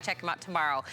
Check them out tomorrow.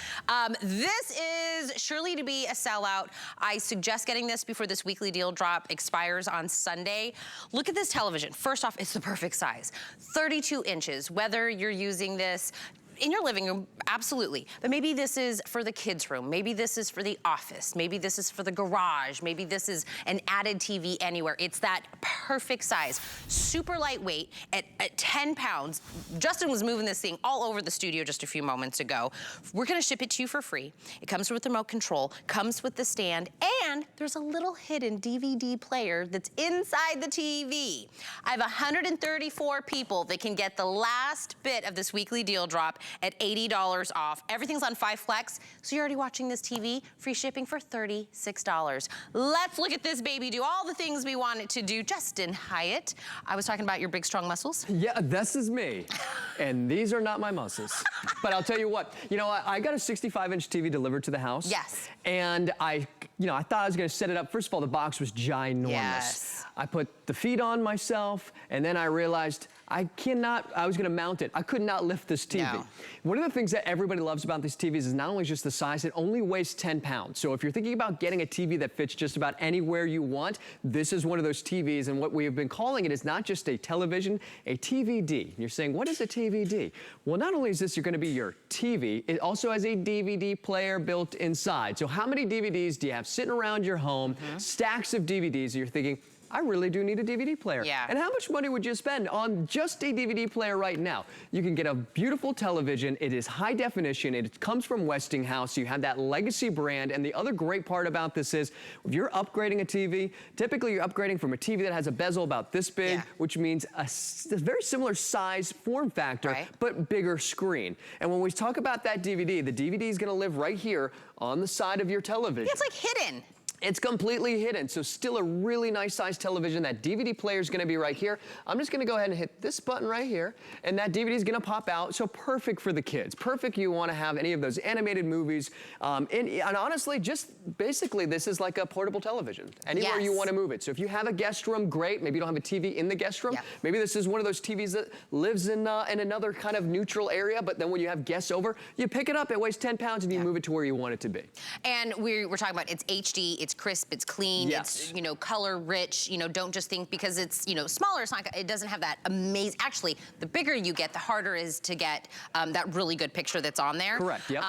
This is surely to be a sellout. I suggest getting this before this weekly deal drop expires on Sunday. Look at this television. First off, it's the perfect size. 32 inches, whether you're using this in your living room, absolutely. But maybe this is for the kids' room. Maybe this is for the office. Maybe this is for the garage. Maybe this is an added TV anywhere. It's that perfect size. Super lightweight at 10 pounds. Justin was moving this thing all over the studio just a few moments ago. We're gonna ship it to you for free. It comes with remote control, comes with the stand, and there's a little hidden DVD player that's inside the TV. I have 134 people that can get the last bit of this weekly deal drop at $80 off. Everything's on 5 Flex, so you're already watching this TV, free shipping for $36. Let's look at this baby do all the things we want it to do. Justin Hyatt, I was talking about your big, strong muscles. Yeah, this is me, and these are not my muscles. But I'll tell you what, you know, I got a 65-inch TV delivered to the house. Yes. And I thought I was gonna set it up. First of all, the box was ginormous. Yes. I put the feet on myself, and then I realized I was gonna mount it. I could not lift this TV. No. One of the things that everybody loves about these TVs is not only just the size, it only weighs 10 pounds. So if you're thinking about getting a TV that fits just about anywhere you want, this is one of those TVs, and what we have been calling it is not just a television, a TVD. And you're saying, what is a TVD? Well, not only is this gonna be your TV, it also has a DVD player built inside. So how many DVDs do you have sitting around your home? Stacks of DVDs, and you're thinking, I really do need a DVD player. Yeah. And how much money would you spend on just a DVD player right now? You can get a beautiful television. It is high definition. It comes from Westinghouse. So you have that legacy brand. And the other great part about this is if you're upgrading a TV, typically you're upgrading from a TV that has a bezel about this big, which means a very similar size form factor, but bigger screen. And when we talk about that DVD, the DVD is gonna live right here on the side of your television. It's like hidden. It's completely hidden, so still a really nice size television. That DVD player is gonna be right here. I'm just gonna go ahead and hit this button right here, and that DVD is gonna pop out, so perfect for the kids. Perfect you wanna have any of those animated movies. And honestly, just basically, this is like a portable television. Anywhere you wanna move it. So if you have a guest room, great. Maybe you don't have a TV in the guest room. Maybe this is one of those TVs that lives in another kind of neutral area, but then when you have guests over, you pick it up, it weighs 10 pounds, and you move it to where you want it to be. And we're talking about it's HD, it's crisp, it's clean, it's, you know, color rich. You know, don't just think because it's, you know, smaller, it doesn't have that amazing, actually, the bigger you get, the harder it is to get that really good picture that's on there. Correct, yep.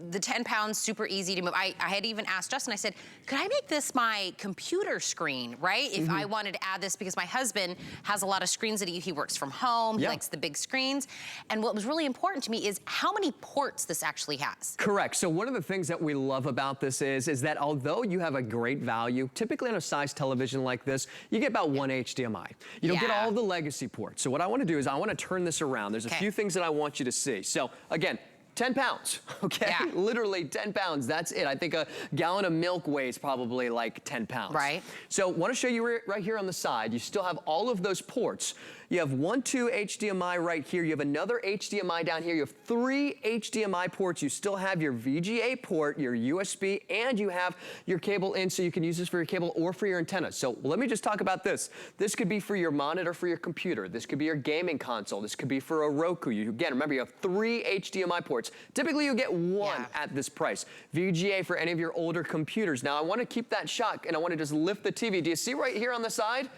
The 10 pounds, super easy to move. I had even asked Justin, I said, could I make this my computer screen, right? If I wanted to add this, because my husband has a lot of screens that he works from home, he likes the big screens. And what was really important to me is how many ports this actually has. Correct, so one of the things that we love about this is that although you have a great value, typically on a size television like this, you get about one HDMI. You don't get all of the legacy ports. So what I wanna do is I wanna turn this around. There's a few things that I want you to see. So again, 10 pounds, okay? Literally 10 pounds, that's it. I think a gallon of milk weighs probably like 10 pounds. Right. So wanna show you right here on the side, you still have all of those ports. You have 2 HDMI right here. You have another HDMI down here. You have 3 HDMI ports. You still have your VGA port, your USB, and you have your cable in, so you can use this for your cable or for your antenna. So let me just talk about this. This could be for your monitor for your computer. This could be your gaming console. This could be for a Roku. Again, remember, you have 3 HDMI ports. Typically, you get 1 at this price. VGA for any of your older computers. Now, I want to keep that shot, and I want to just lift the TV. Do you see right here on the side?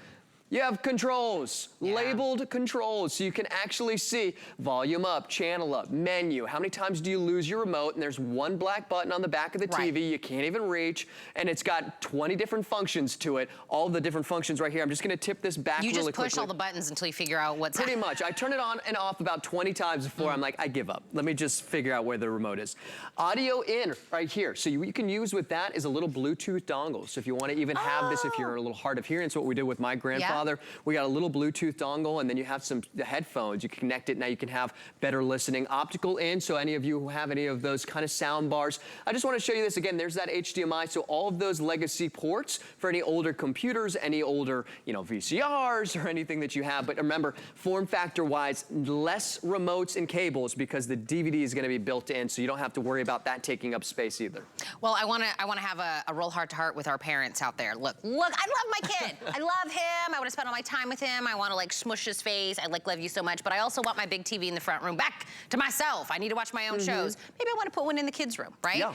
You have controls, labeled controls, so you can actually see volume up, channel up, menu. How many times do you lose your remote? And there's one black button on the back of the TV you can't even reach, and it's got 20 different functions to it. All the different functions right here. I'm just gonna tip this back really quickly. You just push all the buttons until you figure out what's Pretty much. I turn it on and off about 20 times before I'm like, I give up. Let me just figure out where the remote is. Audio in right here. So you can use with that is a little Bluetooth dongle. So if you want to even have this, if you're a little hard of hearing, so what we did with my grandfather, we got a little Bluetooth dongle, and then you have the headphones. You can connect it. Now you can have better listening. Optical in, so any of you who have any of those kind of sound bars. I just want to show you this again. There's that HDMI. So all of those legacy ports for any older computers, any older, you know, VCRs or anything that you have. But remember, form factor wise, less remotes and cables because the DVD is going to be built in, so you don't have to worry about that taking up space either. Well, I want to have a real heart-to-heart with our parents out there. Look, I love my kid. I love him. I would want to spend all my time with him. I want to like smush his face. I like love you so much, but I also want my big TV in the front room back to myself. I need to watch my own shows. Maybe I want to put one in the kids' room, right? Yeah.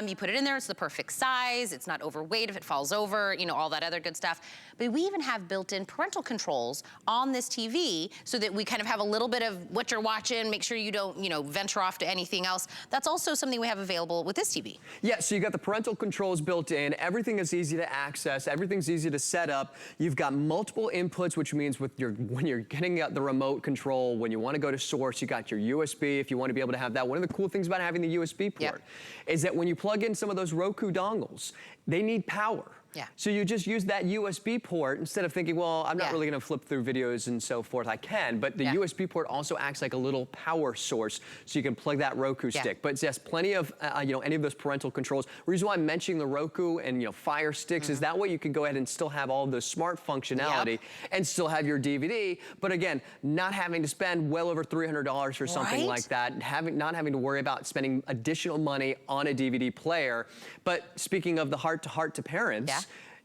You put it in there, it's the perfect size. It's not overweight if it falls over, you know, all that other good stuff. But we even have built-in parental controls on this TV so that we kind of have a little bit of what you're watching, make sure you don't, you know, venture off to anything else. That's also something we have available with this TV. Yeah, so you got the parental controls built in. Everything is easy to access. Everything's easy to set up. You've got multiple inputs, which means when you're getting out the remote control, when you want to go to source, you got your USB if you want to be able to have that. One of the cool things about having the USB port is that when you plug in some of those Roku dongles, they need power. Yeah. So you just use that USB port instead of thinking, well, I'm not really going to flip through videos and so forth. I can, but the USB port also acts like a little power source, so you can plug that Roku stick. But yes, plenty of you know, any of those parental controls. The reason why I'm mentioning the Roku and, you know, Fire Sticks is that way you can go ahead and still have all of those smart functionality and still have your DVD. But again, not having to spend well over $300 for something like that, not having to worry about spending additional money on a DVD player. But speaking of the heart to parents.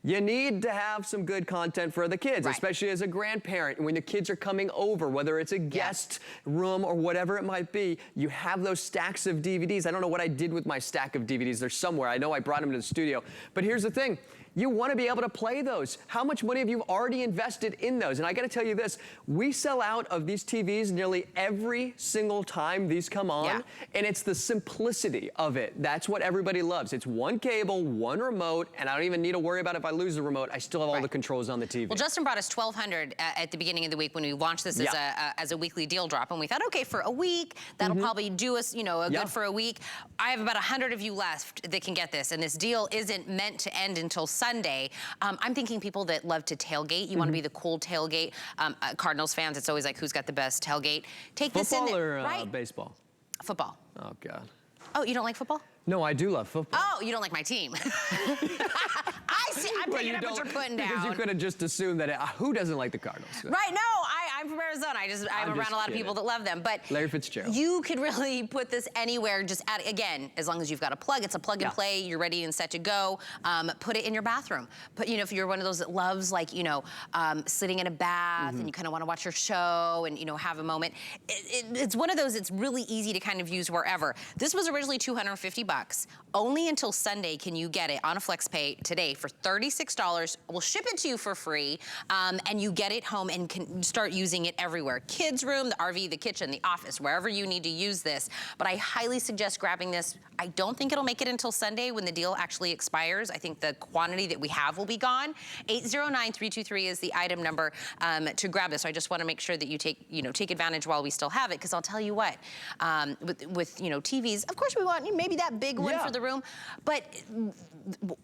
You need to have some good content for the kids, especially as a grandparent. When the kids are coming over, whether it's a guest room or whatever it might be, you have those stacks of DVDs. I don't know what I did with my stack of DVDs. They're somewhere. I know I brought them to the studio. But here's the thing. You want to be able to play those. How much money have you already invested in those? And I got to tell you this, we sell out of these TVs nearly every single time these come on, and it's the simplicity of it. That's what everybody loves. It's one cable, one remote, and I don't even need to worry about if I lose the remote. I still have all the controls on the TV. Well, Justin brought us $1,200 at the beginning of the week when we launched this as a weekly deal drop, and we thought, okay, for a week, that'll probably do us, you know, a good for a week. I have about 100 of you left that can get this, and this deal isn't meant to end until Sunday. I'm thinking people that love to tailgate. You want to be the cool tailgate. Cardinals fans, it's always like, who's got the best tailgate? Take this in there. Football or baseball? Football. Oh, God. Oh, you don't like football? No, I do love football. Oh, you don't like my team. I'm picking up what you're putting down. Because you could have just assumed that, who doesn't like the Cardinals? Right, no, I'm from Arizona. I'm around a lot of people that love them. But Larry Fitzgerald. You could really put this anywhere, just add, again, as long as you've got a plug, it's a plug and play, you're ready and set to go. Put it in your bathroom. But, you know, if you're one of those that loves, like, you know, sitting in a bath and you kind of want to watch your show and, you know, have a moment, it's one of those, it's really easy to kind of use wherever. This was originally $250. Only until Sunday can you get it on a FlexPay today for $36. We'll ship it to you for free, and you get it home and can start using it everywhere. Kids' room, the RV, the kitchen, the office, wherever you need to use this. But I highly suggest grabbing this. I don't think it'll make it until Sunday when the deal actually expires. I think the quantity that we have will be gone. 809-323 is the item number to grab this. So I just want to make sure that you take advantage while we still have it, because I'll tell you what, with you know, TVs, of course we want maybe that big one for the room, but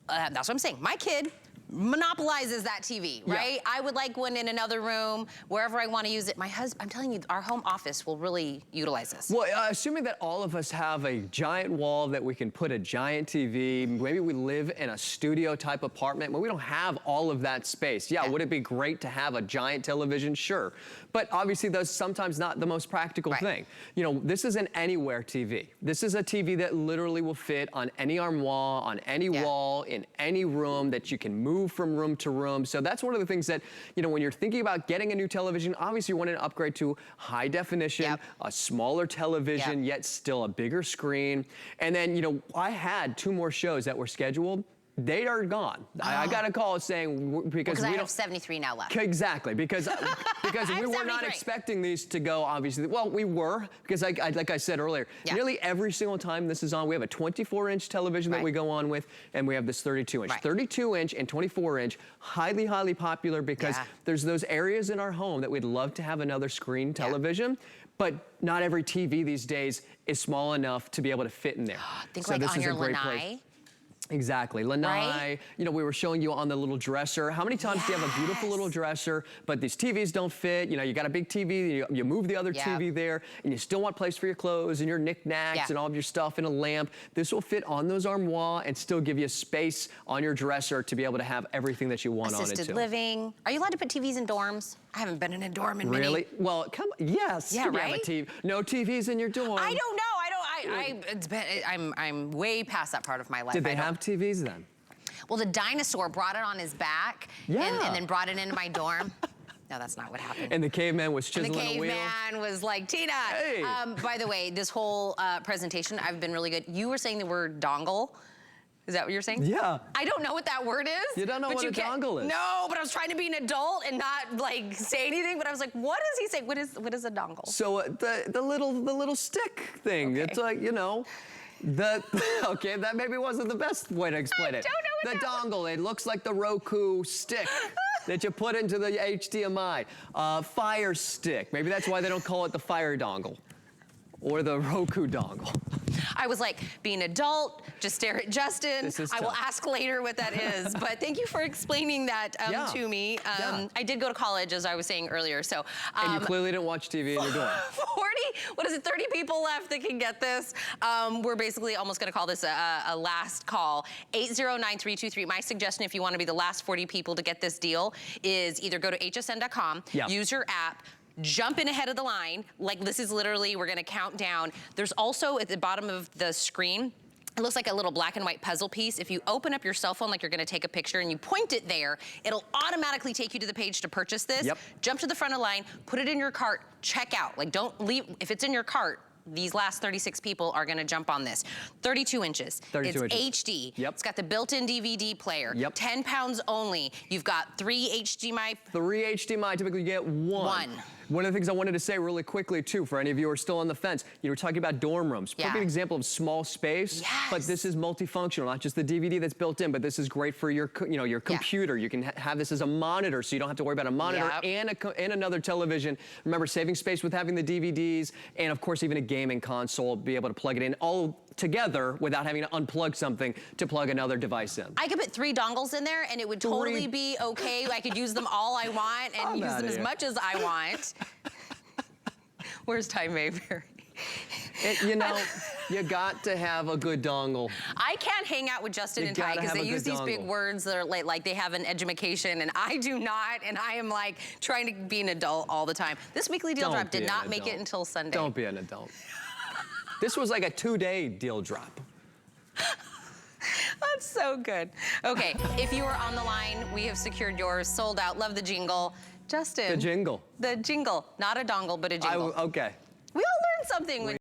that's what I'm saying. My kid monopolizes that TV, right? I would like one in another room, wherever I want to use it. My husband, I'm telling you, our home office will really utilize this. Well, assuming that all of us have a giant wall that we can put a giant TV, maybe we live in a studio type apartment, but we don't have all of that space. Yeah, would it be great to have a giant television? Sure. But obviously that's sometimes not the most practical thing. You know, this is an anywhere TV. This is a TV that literally will fit on any armoire, on any wall, in any room, that you can move from room to room. So that's one of the things that, you know, when you're thinking about getting a new television, obviously you want to upgrade to high definition, a smaller television, yet still a bigger screen. And then, you know, I had 2 more shows that were scheduled. They are gone. I got a call saying because I have 73 now left. Exactly, because we were not expecting these to go. Obviously, well, we were, because like I said earlier, nearly every single time this is on, we have a 24-inch television that we go on with, and we have this 32-inch. 32-inch and 24-inch, highly popular, because there's those areas in our home that we'd love to have another screen television. But not every TV these days is small enough to be able to fit in there. Think so like this on is your a great lanai. place. Exactly, lanai, you know, we were showing you on the little dresser. How many times do you have a beautiful little dresser, but these TVs don't fit? You know, you got a big TV, you move the other TV there, and you still want place for your clothes and your knickknacks and all of your stuff and a lamp. This will fit on those armoire and still give you space on your dresser to be able to have everything that you want on it too. Assisted living. Are you allowed to put TVs in dorms? I haven't been in a dorm in many. Really? Well, come on, yes. Yeah, you have a TV. No TVs in your dorm. I don't know. I'm way past that part of my life. Did they have TVs then? Well, the dinosaur brought it on his back and then brought it into my dorm. No, that's not what happened. And the caveman was chiseling a wheel. The caveman was like, Tina. Hey. By the way, this whole presentation, I've been really good. You were saying the word dongle. Is that what you're saying? Yeah. I don't know what that word is. You don't know what a dongle is? No, but I was trying to be an adult and not like say anything, but I was like, what does he say? What is a dongle? So the little stick thing. Okay. It's like, you know, okay, that maybe wasn't the best way to explain it. I don't know what the dongle, it looks like the Roku stick that you put into the HDMI. Fire stick. Maybe that's why they don't call it the fire dongle or the Roku dongle. I was like, be an adult, just stare at Justin. I will ask later what that is. But thank you for explaining that to me. I did go to college, as I was saying earlier. So, and you clearly didn't watch TV in your dorm. 30 people left that can get this. We're basically almost gonna call this a last call. 809-323. My suggestion, if you wanna be the last 40 people to get this deal, is either go to hsn.com, use your app, jump in ahead of the line. Like this is literally, we're gonna count down. There's also at the bottom of the screen, it looks like a little black and white puzzle piece. If you open up your cell phone like you're gonna take a picture and you point it there, it'll automatically take you to the page to purchase this. Jump to the front of the line, put it in your cart, check out. Like don't leave, if it's in your cart, these last 36 people are gonna jump on this. 32 inches. It's HD. It's got the built-in DVD player. 10 pounds only. You've got 3 HDMI. 3 HDMI, typically you get one. One of the things I wanted to say really quickly too, for any of you who are still on the fence, you were talking about dorm rooms. Perfect example of small space, but this is multifunctional, not just the DVD that's built in, but this is great for your, your computer. You can have this as a monitor, so you don't have to worry about a monitor and another television. Remember, saving space with having the DVDs, and of course even a gaming console, be able to plug it in all together without having to unplug something to plug another device in. I could put 3 dongles in there and it would totally be okay. I could use them all I want and use them as much as I want. Where's Ty Mayberry? You know, you got to have a good dongle. I can't hang out with Justin and Ty because they use these big words that are like they have an edumacation and I do not, and I am like trying to be an adult all the time. This weekly deal drop did not make it until Sunday. Don't be an adult. This was like a 2-day deal drop. That's so good. Okay, if you are on the line, we have secured yours, sold out. Love the jingle. Justin. The jingle. The jingle, not a dongle, but a jingle. Okay. We all learned something when